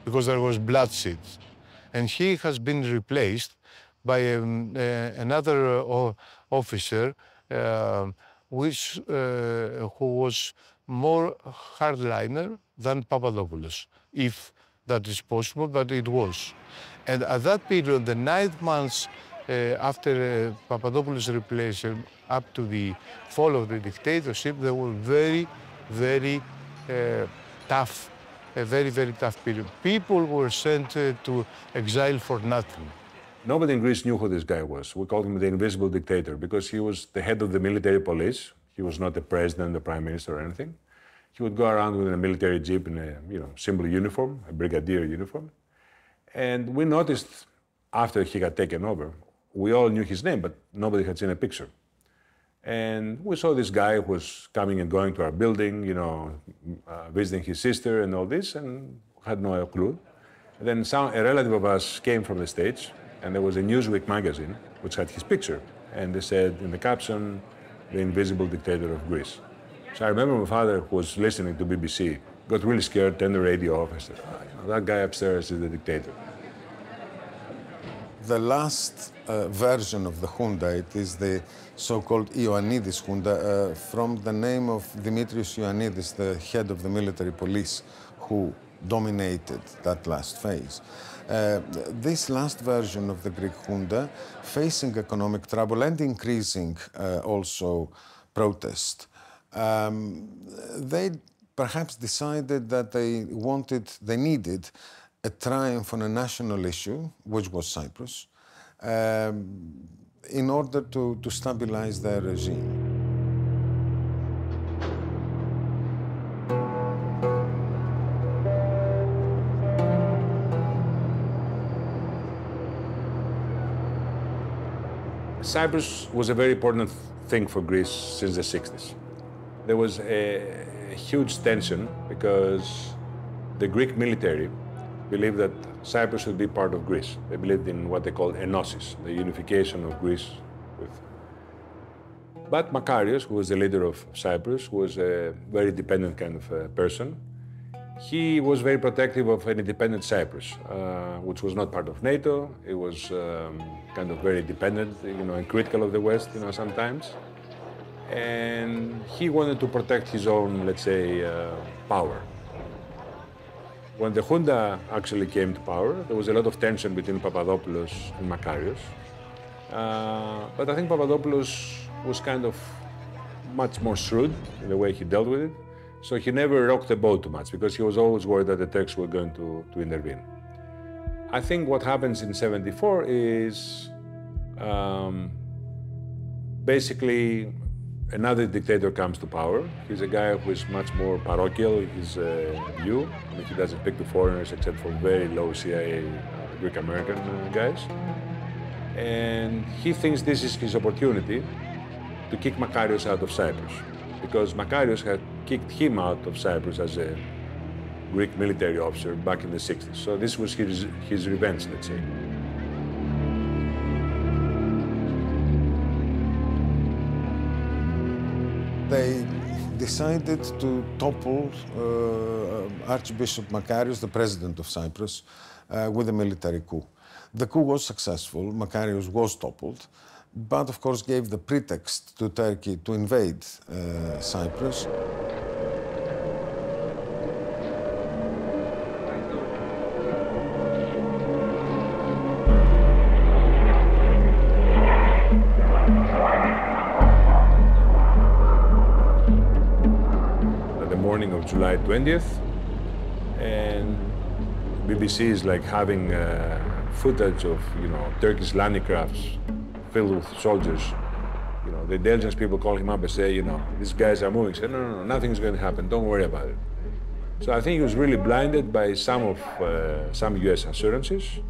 because there was bloodshed. And he has been replaced by another officer who was more hardliner than Papadopoulos, if that is possible, but it was. And at that period, the 9 months after Papadopoulos' replacement, up to the fall of the dictatorship, they were very, very tough, a very, very tough period. People were sent to exile for nothing. Nobody in Greece knew who this guy was. We called him the invisible dictator because he was the head of the military police. He was not the president, the prime minister, or anything. He would go around with a military jeep in a simple uniform, a brigadier uniform. And we noticed after he got taken over, we all knew his name, but nobody had seen a picture. And we saw this guy who was coming and going to our building, visiting his sister and all this, and had no clue. And then a relative of us came from the States, and there was a Newsweek magazine which had his picture. And they said in the caption, "The invisible dictator of Greece." So I remember my father, who was listening to BBC, got really scared, turned the radio off, and said, that guy upstairs is the dictator. The last version of the junta, it is the so-called Ioannidis junta, from the name of Dimitrios Ioannidis, the head of the military police, who dominated that last phase. This last version of the Greek junta, facing economic trouble and increasing also protest, they perhaps decided that they needed a triumph on a national issue, which was Cyprus, in order to stabilize their regime. Cyprus was a very important thing for Greece since the 60s. There was a huge tension because the Greek military believed that Cyprus should be part of Greece. They believed in what they called enosis, the unification of Greece with. But Makarios, who was the leader of Cyprus, who was a very dependent kind of person, he was very protective of an independent Cyprus, which was not part of NATO. It was kind of very dependent, and critical of the West, sometimes. And he wanted to protect his own, let's say, power. When the junta actually came to power, there was a lot of tension between Papadopoulos and Makarios. But I think Papadopoulos was kind of much more shrewd in the way he dealt with it. So he never rocked the boat too much because he was always worried that the Turks were going to intervene. I think what happens in '74 is basically another dictator comes to power. He's a guy who is much more parochial in his view. He doesn't pick the foreigners except for very low CIA Greek-American guys. And he thinks this is his opportunity to kick Makarios out of Cyprus, because Makarios had kicked him out of Cyprus as a Greek military officer back in the 60s. So this was his revenge, let's say. They decided to topple Archbishop Makarios, the president of Cyprus, with a military coup. The coup was successful, Makarios was toppled, but of course gave the pretext to Turkey to invade Cyprus. The morning of July 20th, and BBC is like having footage of, Turkish landing crafts filled with soldiers. The intelligence people call him up and say, these guys are moving. He said, no, nothing's going to happen. Don't worry about it. So I think he was really blinded by some U.S. assurances,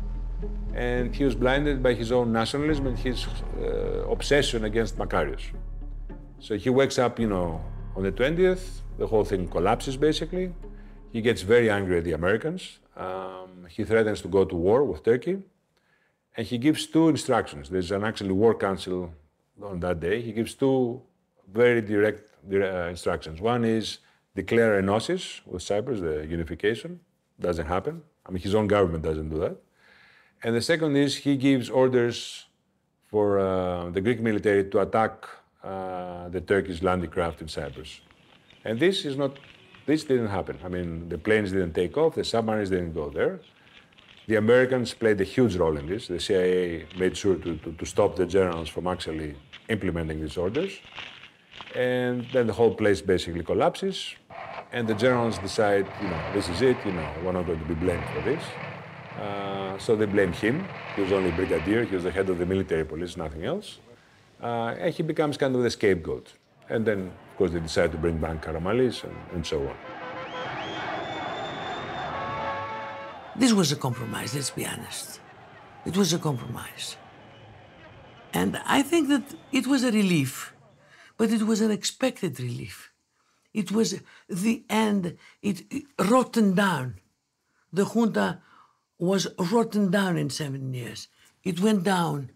and he was blinded by his own nationalism and his obsession against Makarios. So he wakes up, on the 20th, the whole thing collapses, basically. He gets very angry at the Americans. He threatens to go to war with Turkey. And he gives two instructions. There's an actually war council on that day. He gives two very direct instructions. One is declare enosis with Cyprus, the unification. Doesn't happen. His own government doesn't do that. And the second is he gives orders for the Greek military to attack the Turkish landing craft in Cyprus. And this didn't happen. The planes didn't take off, the submarines didn't go there. The Americans played a huge role in this. The CIA made sure to stop the generals from actually implementing these orders. And then the whole place basically collapses. And the generals decide, this is it, we're not going to be blamed for this. So they blame him. He was only a brigadier. He was the head of the military police, nothing else. And he becomes kind of the scapegoat. And then, of course, they decide to bring back Karamanlis and so on. This was a compromise, let's be honest. It was a compromise. And I think that it was a relief, but it was an expected relief. It was the end, it rotten down. The junta was rotten down in 7 years. It went down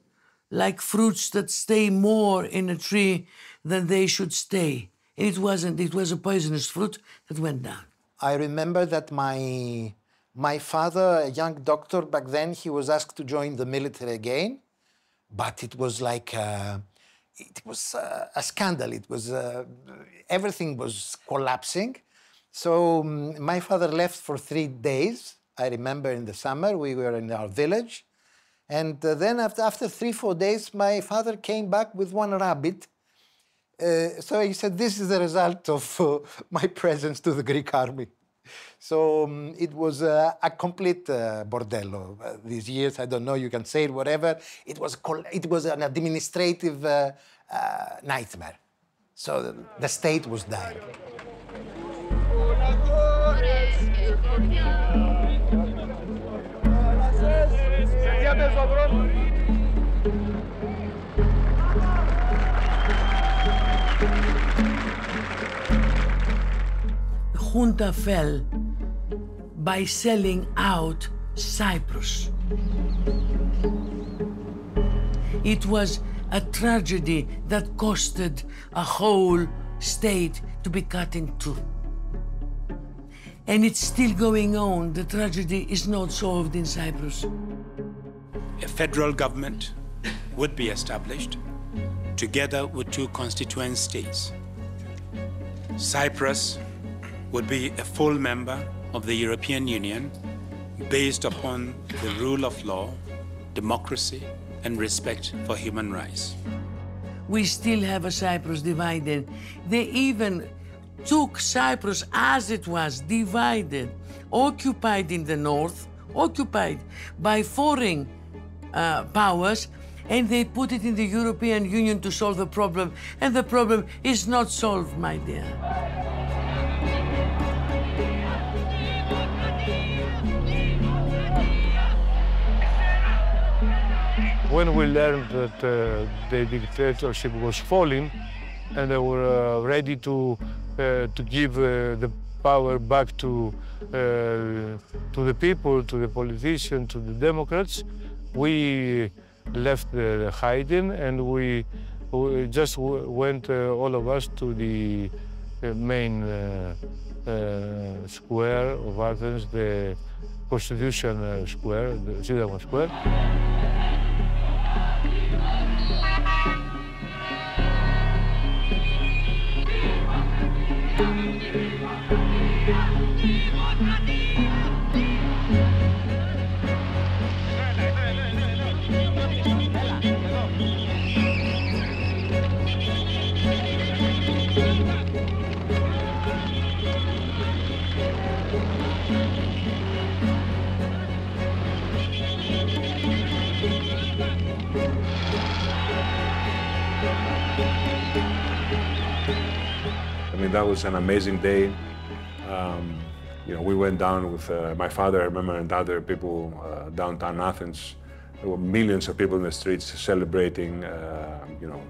like fruits that stay more in a tree than they should stay. And it wasn't, it was a poisonous fruit that went down. I remember that my father, a young doctor back then, he was asked to join the military again, but it was like, it was a scandal. It was, everything was collapsing. So my father left for 3 days. I remember in the summer, we were in our village. And then after 3-4 days, my father came back with one rabbit. So he said, this is the result of my presence to the Greek army. So it was a complete bordello these years. I don't know, you can say it, whatever. It was an administrative nightmare. So the state was dying. junta fell by selling out Cyprus. It was a tragedy that costed a whole state to be cut in two. And it's still going on. The tragedy is not solved in Cyprus. A federal government would be established together with two constituent states. Cyprus would be a full member of the European Union based upon the rule of law, democracy, and respect for human rights. We still have a Cyprus divided. They even took Cyprus as it was, divided, occupied in the north, occupied by foreign powers, and they put it in the European Union to solve the problem, and the problem is not solved, my dear. When we learned that the dictatorship was falling and they were ready to give the power back to the people, to the politicians, to the Democrats, we left the hiding and we just went, all of us, to the main square of Athens, the Constitution Square, the Sedam Square. I mean, that was an amazing day. You know, we went down with my father, I remember, and other people downtown Athens. There were millions of people in the streets celebrating, you know,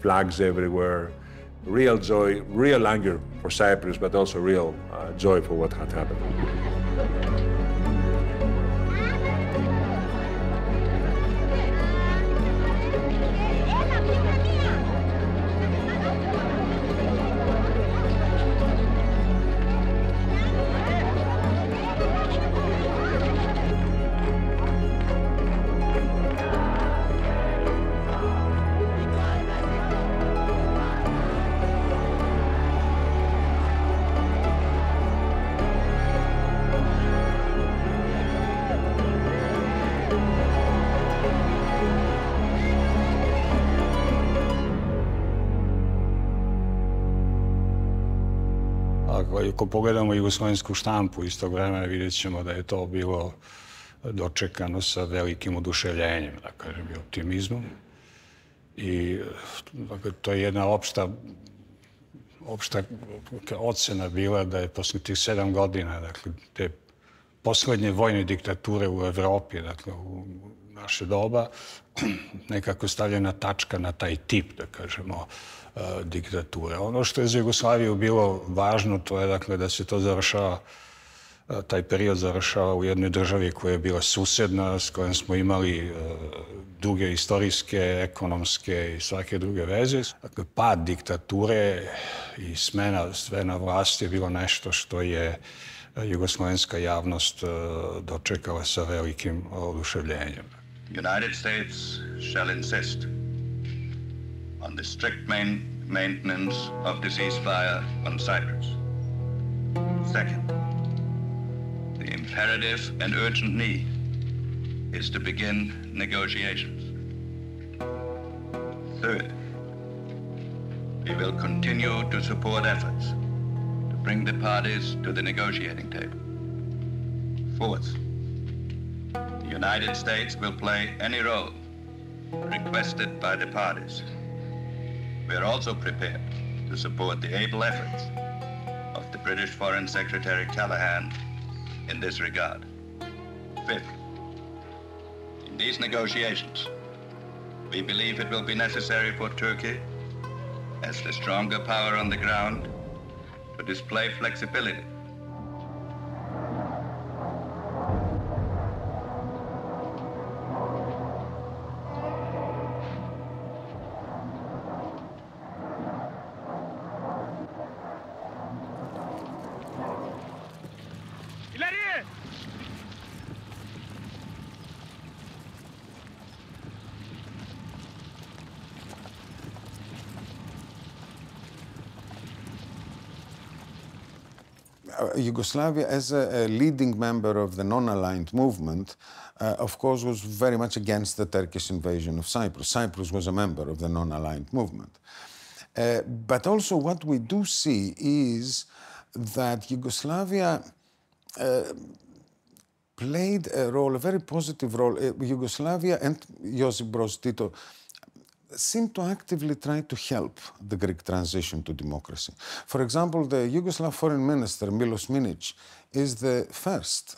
flags everywhere. Real joy, real anger for Cyprus, but also real joy for what had happened. Ako pogledamo jugoslovensku štampu istog vremena, vidjet ćemo da je to bilo dočekano sa velikim oduševljenjem, da kažem, i optimizmom. I to je jedna opšta ocena bila da je posle tih 7 godina, dakle, te poslednje vojne diktature u Evropi, dakle, u naše doba, nekako stavljena tačka na taj tip, da kažemo, diktature. Ono što je za Jugoslaviju bilo važno, to je, dakle, da se to završava, taj period završava u jednoj državi koja je bila susedna, s kojom smo imali duge istorijske, ekonomske i svake druge veze. Dakle, pad diktature i smena vlasti je bilo nešto što je jugoslovenska javnost dočekala sa velikim oduševljenjem. United States shall insist on the strict maintenance of the ceasefire on Cyprus. Second, the imperative and urgent need is to begin negotiations. Third, we will continue to support efforts to bring the parties to the negotiating table. Fourth, the United States will play any role requested by the parties. We are also prepared to support the able efforts of the British Foreign Secretary Callaghan in this regard. Fifth, in these negotiations, we believe it will be necessary for Turkey, as the stronger power on the ground, to display flexibility Yugoslavia, as a leading member of the non-aligned movement, of course, was very much against the Turkish invasion of Cyprus. Cyprus was a member of the non-aligned movement. But also what we do see is that Yugoslavia played a role, a very positive role. Yugoslavia and Josip Broz Tito seemed to actively try to help the Greek transition to democracy. For example, the Yugoslav foreign minister, Milos Minic, is the first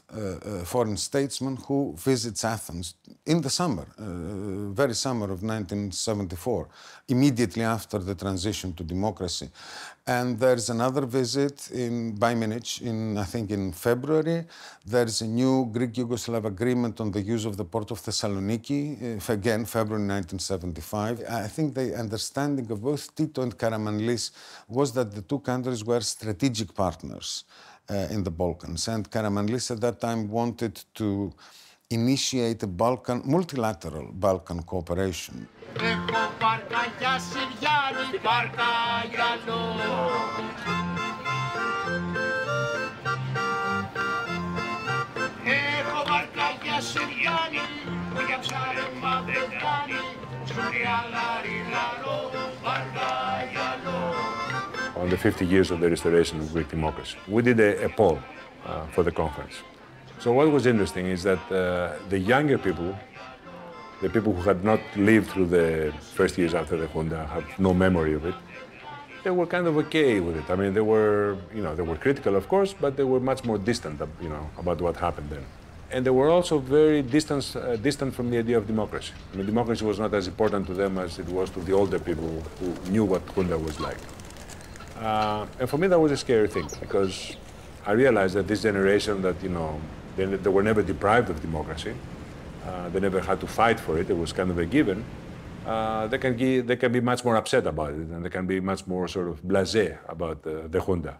foreign statesman who visits Athens in the summer, very summer of 1974, immediately after the transition to democracy. And there's another visit by Minic, I think in February. There's a new Greek-Yugoslav agreement on the use of the port of Thessaloniki, again, February 1975. I think the understanding of both Tito and Karamanlis was that the two countries were strategic partners in the Balkans. And Karamanlis at that time wanted to initiate a multilateral Balkan cooperation. On the 50 years of the restoration of Greek democracy. We did a poll for the conference. So what was interesting is that the younger people, the people who had not lived through the first years after the junta, have no memory of it, they were kind of okay with it. I mean, they were critical, of course, but they were much more distant, about what happened then. And they were also very distant from the idea of democracy. I mean, democracy was not as important to them as it was to the older people who knew what junta was like. And for me, that was a scary thing, because I realized that this generation that, they were never deprived of democracy. They never had to fight for it. It was kind of a given. They can be much more upset about it, and they can be much more sort of blasé about the junta.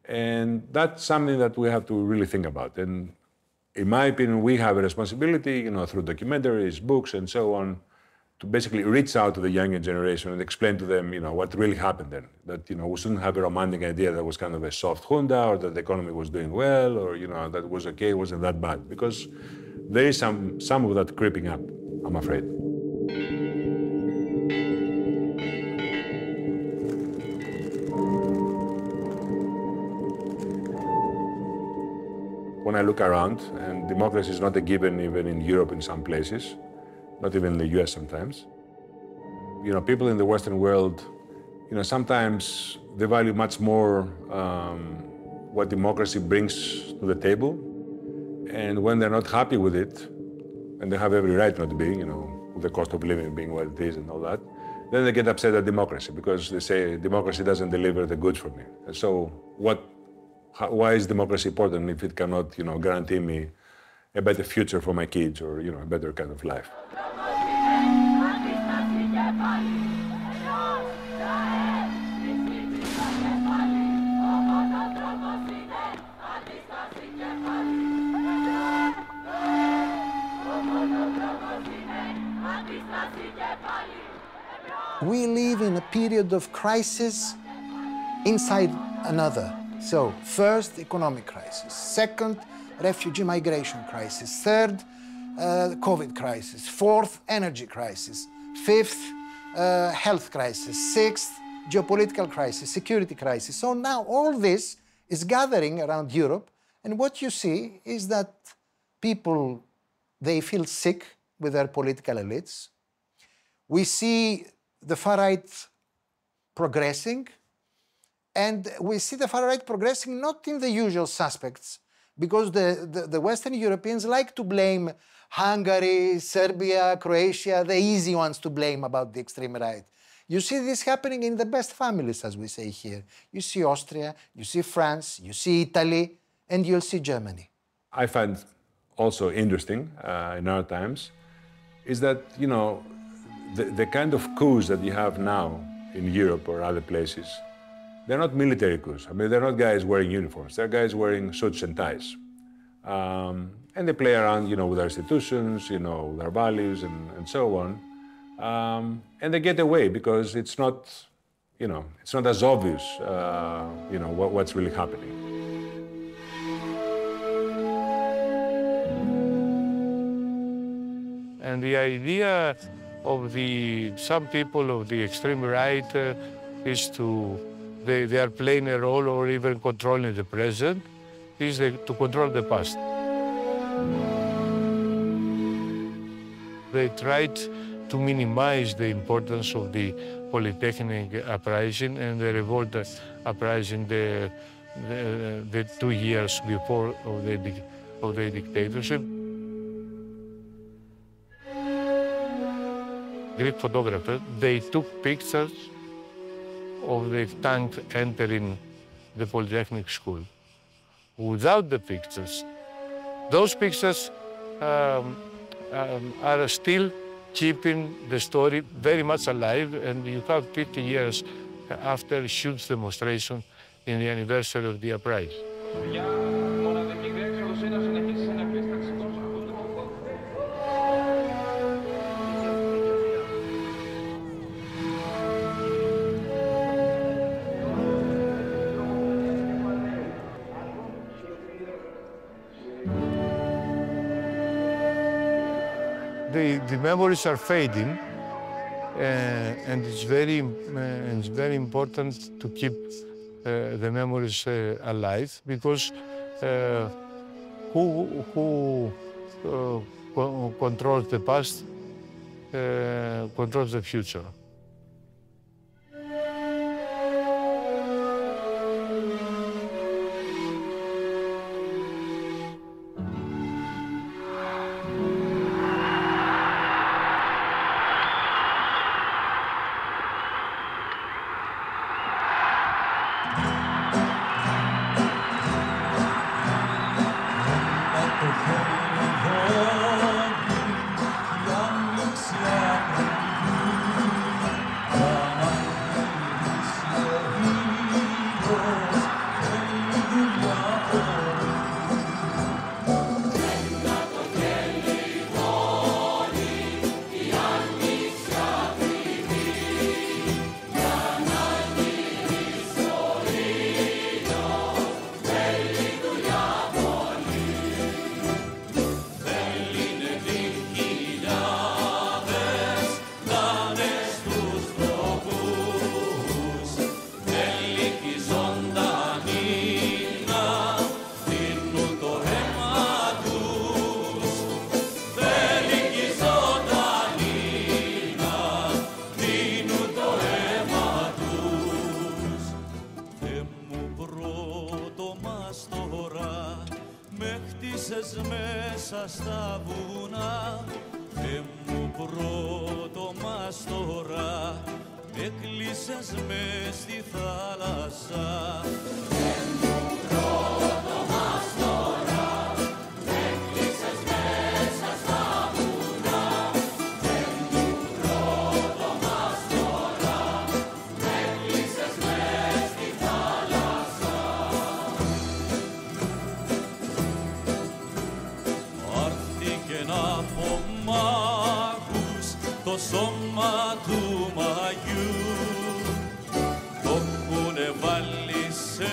And that's something that we have to really think about. And in my opinion, we have a responsibility, through documentaries, books, and so on, to basically reach out to the younger generation and explain to them, what really happened then. That, we shouldn't have a romantic idea that it was kind of a soft junta, or that the economy was doing well, or, that it was okay, it wasn't that bad. Because there is some of that creeping up, I'm afraid. When I look around, and democracy is not a given even in Europe in some places, not even in the US sometimes. People in the Western world, sometimes they value much more what democracy brings to the table. And when they're not happy with it, and they have every right not to be, with the cost of living being what it is and all that, then they get upset at democracy, because they say democracy doesn't deliver the goods for me. And so why is democracy important if it cannot, guarantee me a better future for my kids, or, a better kind of life? We live in a period of crisis inside another. So, first, economic crisis. Second, refugee migration crisis. Third, COVID crisis. Fourth, energy crisis. Fifth, health crisis. Sixth, geopolitical crisis, security crisis. So now all this is gathering around Europe, and what you see is that people, they feel sick with their political elites. We see the far right progressing, and we see the far right progressing not in the usual suspects, because the Western Europeans like to blame Hungary, Serbia, Croatia, the easy ones to blame about the extreme right. You see this happening in the best families, as we say here. You see Austria, you see France, you see Italy, and you'll see Germany. I find also interesting in our times is that, the kind of coups that you have now in Europe or other places, they're not military coups. I mean, they're not guys wearing uniforms. They're guys wearing suits and ties. And they play around, with our institutions, with our values and so on. And they get away because it's not, it's not as obvious, what's really happening. And the idea of some people of the extreme right is they are playing a role or even controlling the present, is to control the past. They tried to minimize the importance of the Polytechnic uprising and the revolt uprising the 2 years before of the dictatorship. Greek photographers, they took pictures of the tank entering the Polytechnic school. Without the pictures, those pictures are still keeping the story very much alive, and you have 50 years after a huge demonstration in the anniversary of the uprising. The memories are fading, and it's very important to keep the memories alive, because who controls the past controls the future. Μέσα στα βουνά, μου πρώτο μας τώρα, με κλείσες μες στη θάλασσα. Μου πρώτο μας τώρα, με κλείσες μέσα στα βουνά. Μου πρώτο μας τώρα, με κλείσες μες στη θάλασσα. Από μάγους το σώμα του μαγιού το έχουνε βάλει σε